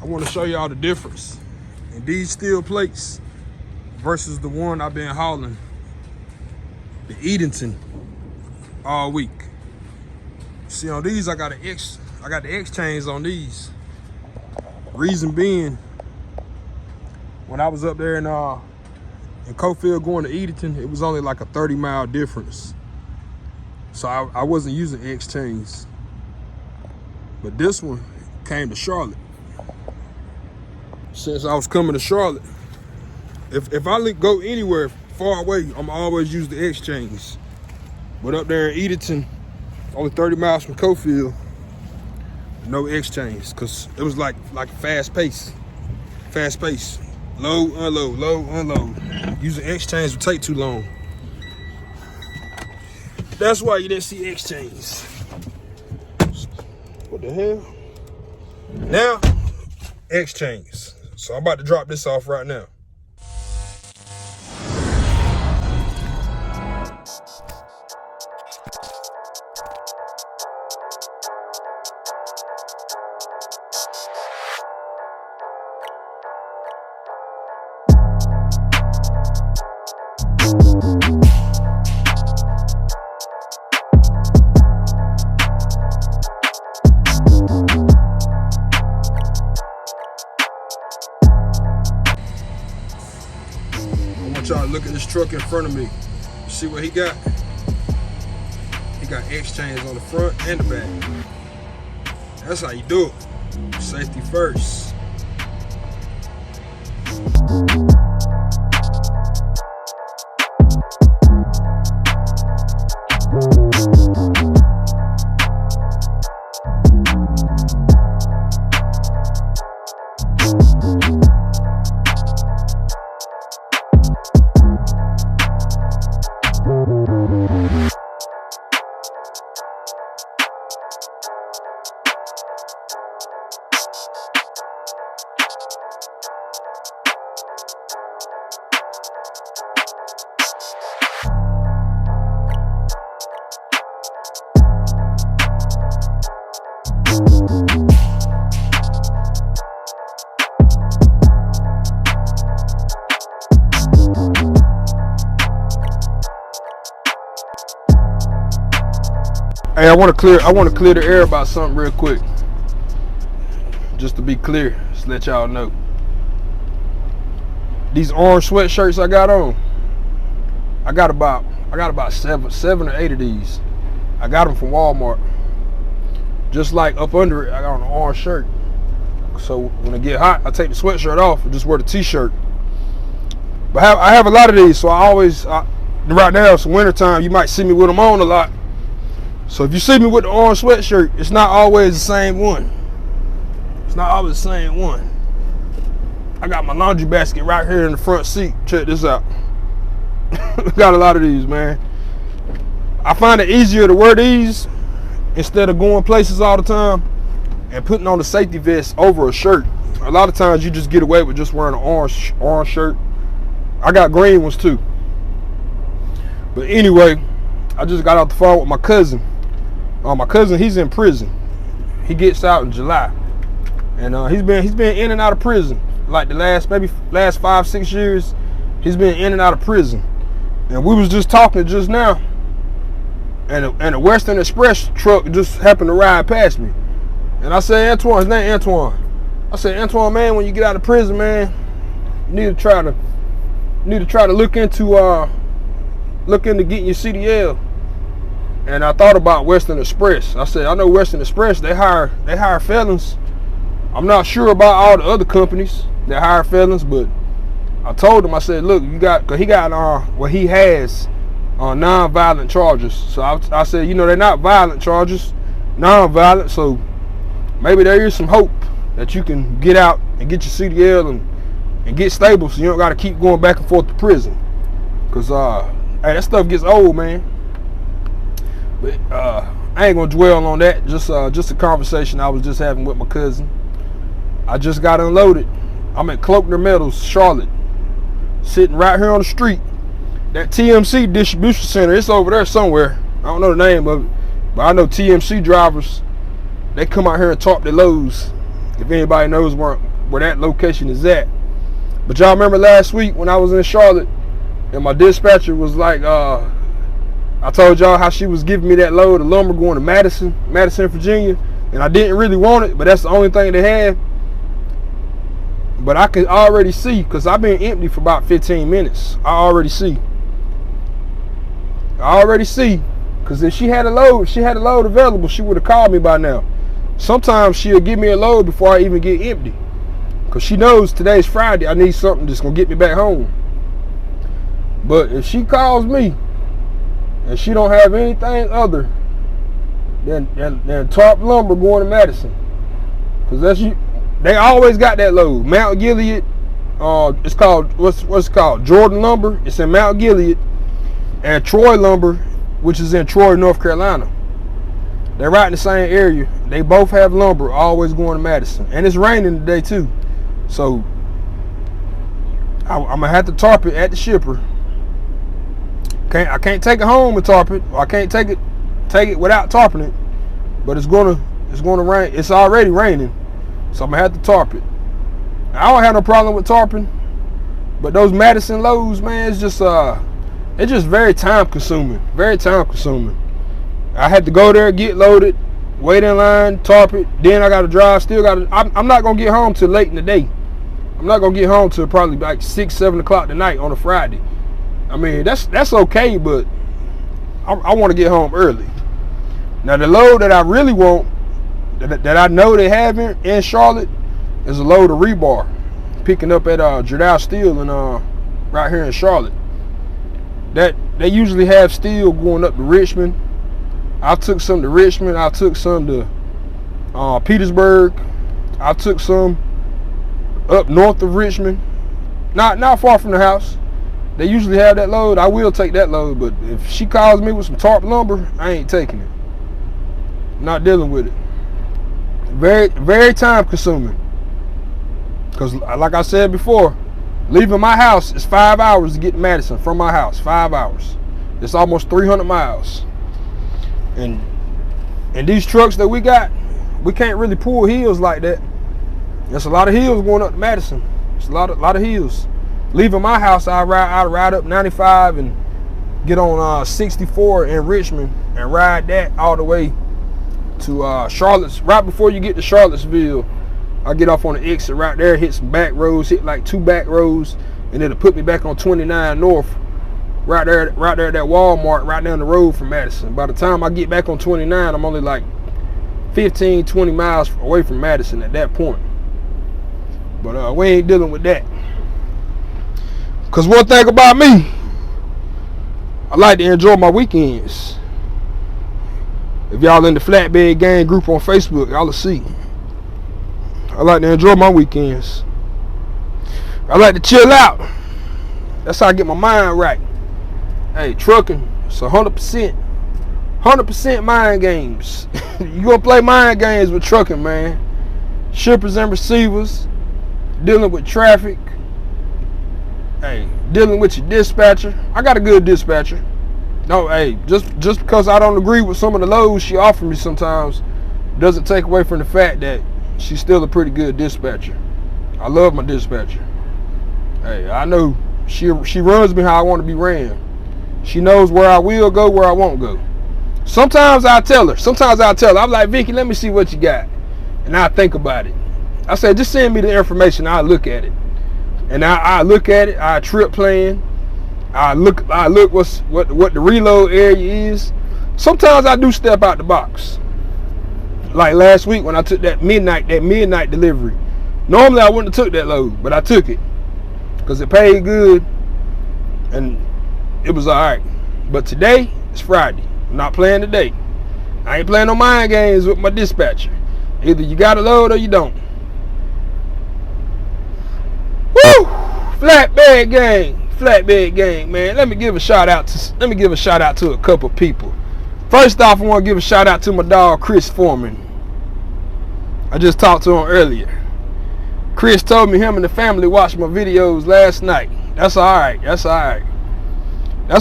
I want to show y'all the difference in these steel plates versus the one I've been hauling, the Edenton, all week. See, on these I got the X chains on these. Reason being, when I was up there in Cofield going to Edenton, it was only like a 30-mile difference. So I wasn't using X chains. But this one came to Charlotte. Since I was coming to Charlotte, if I go anywhere far away, I'm always use the X chains. But up there in Edenton, only 30 miles from Cofield, no X chains, cause it was like fast pace. Load, unload, load, unload. Using X chains would take too long. That's why you didn't see X chains. What the hell? Now, X chains. So I'm about to drop this off right now. Y'all look at this truck in front of me. You see what he got? He got X chains on the front and the back. That's how you do it. Safety first. Hey, I want to clear the air about something real quick. Just to be clear, just let y'all know. These orange sweatshirts I got on, I got about seven or eight of these. I got them from Walmart. Just like up under it, I got an orange shirt. So when it get hot, I take the sweatshirt off and just wear the t-shirt. But I have a lot of these, so right now it's wintertime, you might see me with them on a lot. So if you see me with the orange sweatshirt, it's not always the same one. It's not always the same one. I got my laundry basket right here in the front seat. Check this out. Got a lot of these, man. I find it easier to wear these instead of going places all the time and putting on the safety vest over a shirt. A lot of times you just get away with just wearing an orange shirt. I got green ones too. But anyway, I just got off the phone with my cousin. My cousin, he's in prison. He gets out in July, and he's been in and out of prison like the last 5-6 years. He's been in and out of prison, and we was just talking just now, and a Western Express truck just happened to ride past me, and I said, Antoine, his name Antoine. I said, Antoine, man, when you get out of prison, man, you need to try to look into getting your CDL. And I thought about Western Express. I said, I know Western Express, they hire felons. I'm not sure about all the other companies that hire felons, but I told him, I said, look, cause he has non-violent charges. So I said, they're not violent charges, non-violent, so maybe there is some hope that you can get out and get your CDL and get stable, so you don't gotta keep going back and forth to prison. Cause hey, that stuff gets old, man. But I ain't gonna dwell on that. Just a conversation I was just having with my cousin. I just got unloaded. I'm at Cloakner Metals, Charlotte, sitting right here on the street. That TMC distribution center, it's over there somewhere. I don't know the name of it, but I know TMC drivers, they come out here and talk their loads. If anybody knows where that location is at. But y'all remember last week when I was in Charlotte and my dispatcher was like, I told y'all how she was giving me that load of lumber going to Madison, Virginia, and I didn't really want it, but that's the only thing they had. But I can already see, because I've been empty for about 15 minutes. I already see, because if she had a load available, she would have called me by now. Sometimes she'll give me a load before I even get empty, because she knows today's Friday, I need something that's going to get me back home. But if she calls me and she don't have anything other than tarp lumber going to Madison, because they always got that load. Mount Gilead, it's called, what's it called? Jordan Lumber. It's in Mount Gilead. And Troy Lumber, which is in Troy, North Carolina. They're right in the same area. They both have lumber always going to Madison. And it's raining today too. So I'm gonna have to tarp it at the shipper. I can't take it home and tarp it. Or I can't take it without tarping it. But it's gonna rain. It's already raining. So I'm gonna have to tarp it. I don't have no problem with tarping, but those Madison loads, man, it's just very time consuming. Very time consuming. I had to go there, get loaded, wait in line, tarp it. Then I gotta drive. I'm not gonna get home till late in the day. I'm not gonna get home till probably like 6, 7 o'clock tonight on a Friday. I mean, that's okay, but I want to get home early. Now the load that I really want, that I know they have in Charlotte, is a load of rebar, picking up at Jerdal Steel and right here in Charlotte. That they usually have steel going up to Richmond. I took some to Richmond. I took some to Petersburg. I took some up north of Richmond, not far from the house. They usually have that load. I will take that load, but if she calls me with some tarp lumber, I ain't taking it. I'm not dealing with it. Very, very time consuming. Because like I said before, leaving my house is 5 hours to get to Madison from my house. 5 hours. It's almost 300 miles. And these trucks that we got, we can't really pull hills like that. There's a lot of hills going up to Madison. It's a lot of hills. Leaving my house, I'd ride up 95 and get on 64 in Richmond and ride that all the way to Charlotte. Right before you get to Charlottesville, I get off on the exit right there, hit some back roads, hit like 2 back roads, and it'll put me back on 29 North, right there at that Walmart right down the road from Madison. By the time I get back on 29, I'm only like 15, 20 miles away from Madison at that point. But we ain't dealing with that. Because one thing about me, I like to enjoy my weekends. If y'all in the Flatbed Gang group on Facebook, y'all will see. I like to enjoy my weekends. I like to chill out. That's how I get my mind right. Hey, trucking, it's 100%. 100% mind games. You gonna play mind games with trucking, man. Shippers and receivers, dealing with traffic. Hey, dealing with your dispatcher. I got a good dispatcher. No, hey, just because I don't agree with some of the loads she offers me sometimes doesn't take away from the fact that she's still a pretty good dispatcher. I love my dispatcher. Hey, I know she runs me how I want to be ran. She knows where I will go, where I won't go. Sometimes I tell her. I'm like, Vicky, let me see what you got. And I think about it. I say, just send me the information. I'll look at it. And I look at it. I trip plan. I look what the reload area is. Sometimes I do step out the box. Like last week when I took that midnight delivery. Normally I wouldn't have took that load, but I took it because it paid good and it was all right. But today it's Friday. I'm not playing today. I ain't playing no mind games with my dispatcher. Either you got a load or you don't. Woo! Flatbed gang, man. Let me give a shout out to a couple people. First off, I want to give a shout out to my dog Chris Foreman. I just talked to him earlier. Chris told me him and the family watched my videos last night. That's all right. That's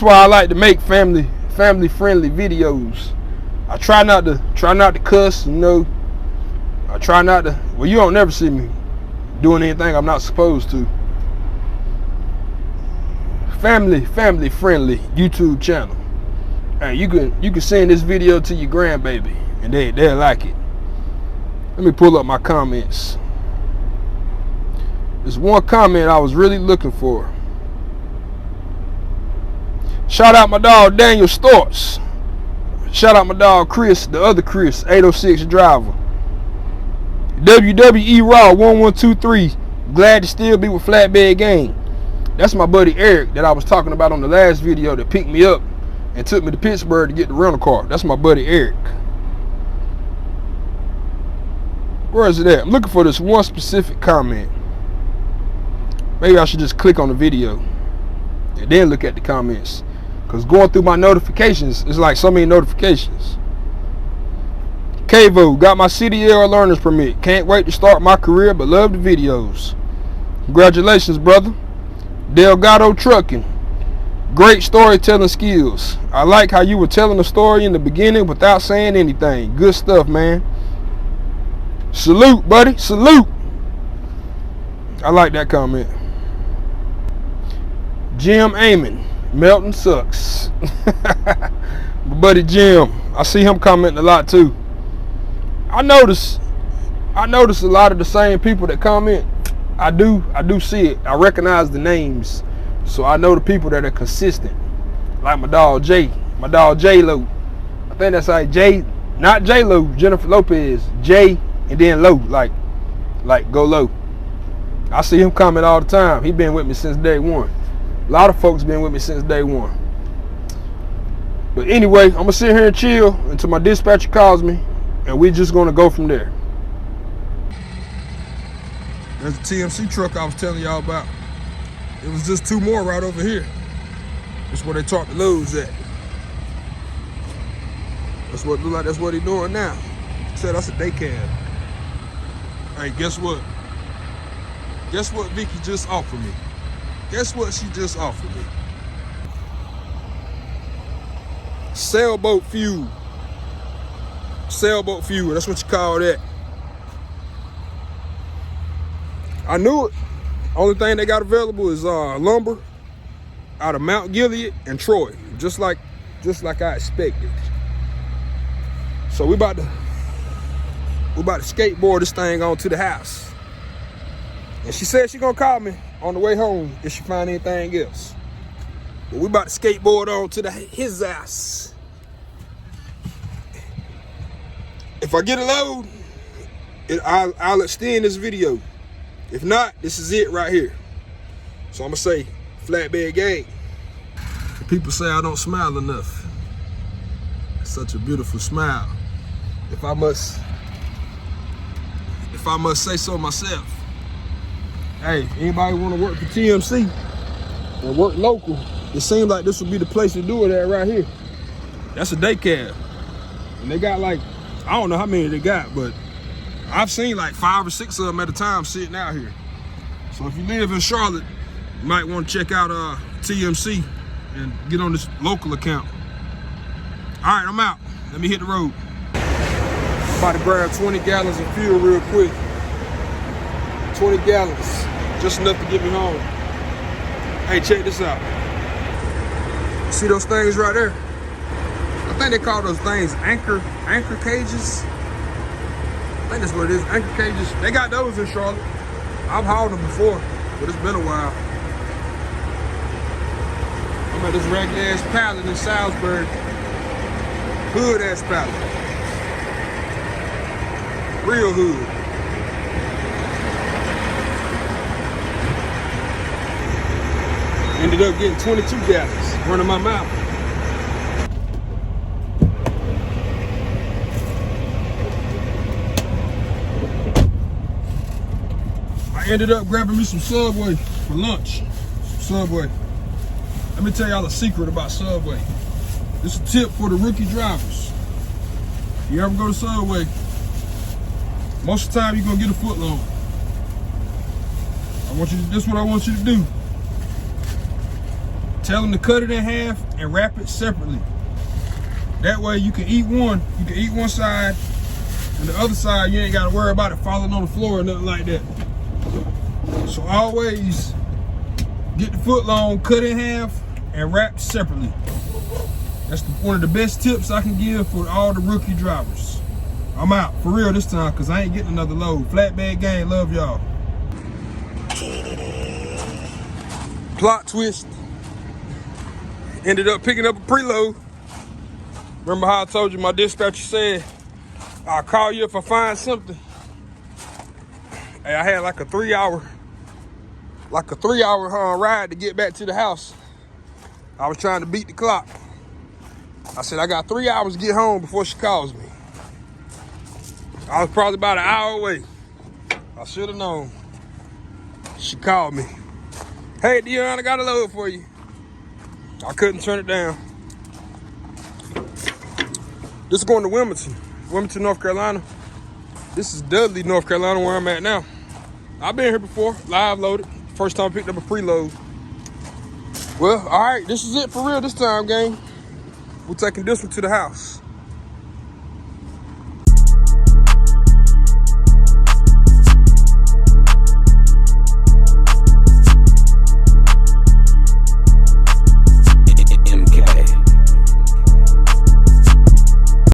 why I like to make family friendly videos. I try not to cuss, you know. I try not to. Well, you don't never see me doing anything I'm not supposed to. Family friendly YouTube channel. Hey, you can send this video to your grandbaby and they'll like it. Let me pull up my comments. There's one comment I was really looking for. Shout out my dog Daniel Storts. Shout out my dog Chris, the other Chris, 806 driver. WWE Raw 1123. Glad to still be with Flatbed Gang. That's my buddy Eric that I was talking about on the last video that picked me up and took me to Pittsburgh to get the rental car. That's my buddy Eric. Where is it at? I'm looking for this one specific comment. Maybe I should just click on the video and then look at the comments. Because going through my notifications, it's like so many notifications. Kavo, got my CDL learner's permit. Can't wait to start my career, but love the videos. Congratulations, brother. Delgado Trucking. Great storytelling skills. I like how you were telling a story in the beginning without saying anything. Good stuff, man. Salute, buddy. Salute. I like that comment. Jim Amon. Melton sucks. My buddy Jim. I see him commenting a lot too. I notice a lot of the same people that comment. I do see it. I recognize the names. So I know the people that are consistent. Like my dog Jay. My dog J-Lo. I think that's like Jay, not J-Lo, Jennifer Lopez. Jay and then Lo, like go low. I see him comment all the time. He been with me since day one. A lot of folks been with me since day one. But anyway, I'm gonna sit here and chill until my dispatcher calls me, and we're just gonna go from there. There's the TMC truck I was telling y'all about. It was just two more right over here. That's where they talk the loads at. That's what look like. That's what he doing now. Said that's a day cab. Hey, guess what? Guess what Vicky just offered me? Guess what she just offered me? Sailboat fuel. Sailboat fuel, that's what you call that. I knew it. Only thing they got available is lumber out of Mount Gilead and Troy, just like I expected. So we about to skateboard this thing onto the house. And she said she gonna call me on the way home if she find anything else. But we about to skateboard on to his house. If I get a load, I'll extend this video. If not, this is it right here. So I'm gonna say, Flatbed Gang. People say I don't smile enough. It's such a beautiful smile. If I must say so myself. Hey, anybody want to work for TMC and work local, it seems like this would be the place to do it at right here. That's a day cab. And they got like, I don't know how many they got, but I've seen like 5 or 6 of them at a time sitting out here. So if you live in Charlotte, you might want to check out TMC and get on this local account. All right, I'm out. Let me hit the road. I'm about to grab 20 gallons of fuel real quick. 20 gallons, just enough to get me home. Hey, check this out. See those things right there? I think they call those things anchor cages. I think that's what it is, anchor cages. They got those in Charlotte. I've hauled them before, but it's been a while. I'm at this ragged ass pallet in Salisbury. Hood ass pallet. Real hood. Ended up getting 22 gallons, running my mouth. I ended up grabbing me some Subway for lunch. Subway. Let me tell y'all a secret about Subway. This is a tip for the rookie drivers. If you ever go to Subway, most of the time you're gonna get a foot long. This is what I want you to do. Tell them to cut it in half and wrap it separately. That way you can eat one side, and the other side you ain't gotta worry about it falling on the floor or nothing like that. So always get the foot long, cut in half, and wrap separately. That's one of the best tips I can give for all the rookie drivers. I'm out for real this time because I ain't getting another load. Flatbed gang, love y'all. Plot twist. Ended up picking up a preload. Remember how I told you my dispatcher said, I'll call you if I find something. Hey, I had like a 3 hour ride to get back to the house. I was trying to beat the clock. I said, I got 3 hours to get home before she calls me. I was probably about an hour away. I should have known. She called me. Hey, Deon, I got a load for you. I couldn't turn it down. This is going to Wilmington, North Carolina. This is Dudley, North Carolina, where I'm at now. I've been here before, live loaded. First time I picked up a preload. Well, all right, this is it for real this time, gang. We're taking this one to the house.